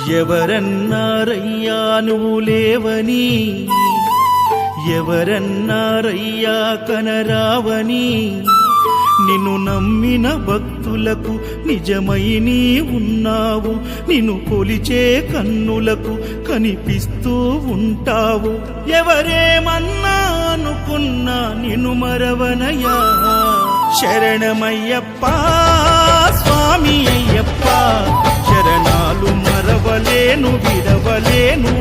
ఎవరన్నారయ్యా నువ్వు లేవని, ఎవరన్నారయ్యా కనరావని, నిన్ను నమ్మిన భక్తులకు నిజమై నీ ఉన్నావు, నిన్ను కొలిచే కన్నులకు కనిపిస్తూ ఉంటావు. ఎవరేమన్నా అనుకున్నా నిన్ను మరవనయ్యా. శరణమయ్యప్ప స్వామి అయ్యప్ప, శరణాలు మరవలేను విడవలేను